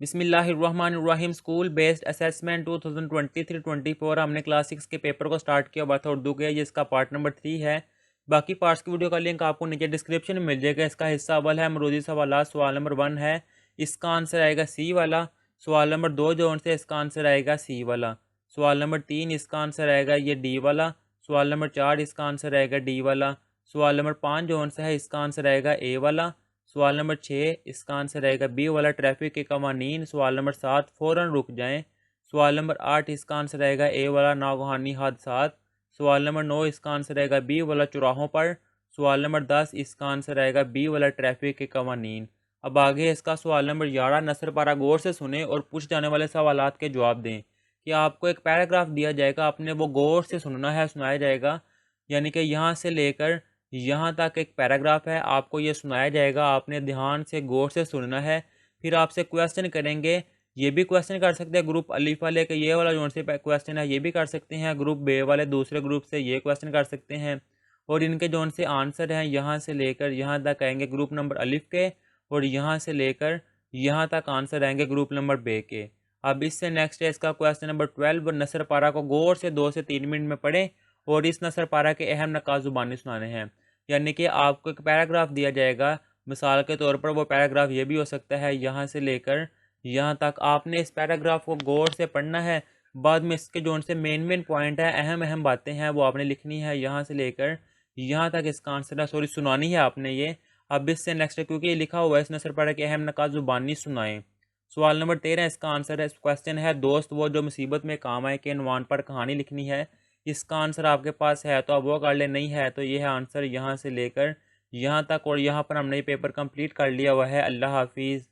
بسم اللہ الرحمن الرحیم اسکول بیسڈ اسیسمنٹ 2023-24 ہم نے کلاس 6 کے پیپر کو سٹارٹ کیا بات اردو کے، جس کا پارٹ نمبر 3 ہے۔ باقی پارٹس کی ویڈیو کا لنک آپ کو نیچے ڈسکرپشن میں مل جائے گا۔ اس کا حصہ اول ہے مروزی سوالات، سوال نمبر 1 ہے، اس کا آنسر آئے گا سی والا۔ سوال نمبر 2 جو سے اس کا آنسر آئے گا سی والا۔ سوال نمبر 3 اس کا آنسر آئے گا یہ ڈی والا۔ سوال نمبر 4 اس کا آنسر آئے گا ڈی والا۔ سوال نمبر 5 جو سے ہے اس کا آنسر آئے گا اے والا۔ سوال نمبر 6 اس کا آنسر رہے گا بی والا، ٹریفک کے قوانین۔ سوال نمبر 7 فوراً رک جائیں۔ سوال نمبر 8 اس کا آنسر رہے گا اے والا، ناگہانی حادثات۔ سوال نمبر 9 اس کا آنسر رہے گا بی والا، چوراہوں پر۔ سوال نمبر 10 اس کا آنسر رہے گا بی والا، ٹریفک کے قوانین۔ اب آگے اس کا سوال نمبر 11 نثر پارہ غور سے سنیں اور پوچھ جانے والے سوالات کے جواب دیں۔ کہ آپ کو ایک پیراگراف دیا جائے گا، آپ نے وہ غور سے سننا ہے، سنایا جائے گا، یعنی کہ یہاں سے لے کر یہاں تک ایک پیراگراف ہے، آپ کو یہ سنایا جائے گا، آپ نے دھیان سے غور سے سننا ہے۔ پھر آپ سے کویسچن کریں گے، یہ بھی کویسچن کر سکتے ہیں گروپ الف والے کہ یہ والا جو سے کویسچن ہے یہ بھی کر سکتے ہیں، گروپ بے والے دوسرے گروپ سے یہ کویسچن کر سکتے ہیں، اور ان کے جو سے آنسر ہیں یہاں سے لے کر یہاں تک آئیں گے گروپ نمبر الف کے، اور یہاں سے لے کر یہاں تک آنسر آئیں گے گروپ نمبر بے کے۔ اب اس سے نیکسٹ ہے اس کا کویسچن نمبر 12، نثر پارہ کو غور سے 2 سے 3 منٹ میں پڑھیں اور اس نثر پارہ کے اہم نکات زبانی سنانے ہیں۔ یعنی کہ آپ کو ایک پیراگراف دیا جائے گا، مثال کے طور پر وہ پیراگراف یہ بھی ہو سکتا ہے یہاں سے لے کر یہاں تک آپ نے اس پیراگراف کو غور سے پڑھنا ہے، بعد میں اس کے جو سے مین پوائنٹ ہے، اہم باتیں ہیں وہ آپ نے لکھنی ہے، یہاں سے لے کر یہاں تک اس کا آنسر ہے، سنانی ہے آپ نے یہ۔ اب اس سے نیکسٹ ہے کیونکہ یہ لکھا ہوا ہے اس نثر پارہ کے اہم نکات زبانی سنائیں۔ سوال نمبر 13 اس کا آنسر ہے، اس کویسچن ہے دوست وہ جو مصیبت میں کام آئے کے عنوان پر کہانی لکھنی ہے۔ اس کا آنسر آپ کے پاس ہے تو اب وہ کر لیں، نہیں ہے تو یہ ہے آنسر یہاں سے لے کر یہاں تک، اور یہاں پر ہم نے یہ پیپر کمپلیٹ کر لیا ہوا ہے۔ اللہ حافظ۔